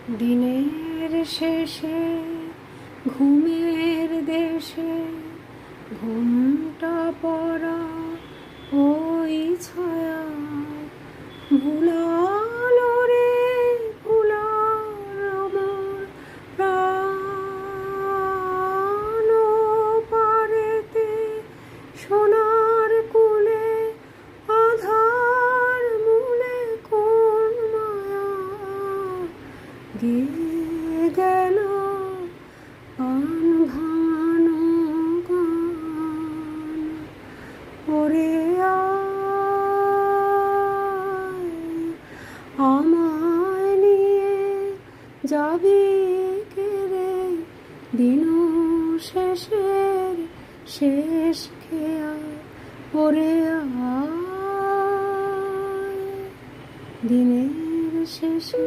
দিনের শেষে ঘুমের দেশে ঘুমটা পড়া ওই ছায়া ভুলালো রে ভুলার আমার প্রাণ পারেতে সোনার কুলে আধার মূলে কোন মায়া দিয়ে গেল প্রাণ ভাঙানো গান ওরে আমায় নিয়ে যাবি কে রে দিন শেষের শেষ খেয়া ওরে দিনের শেষে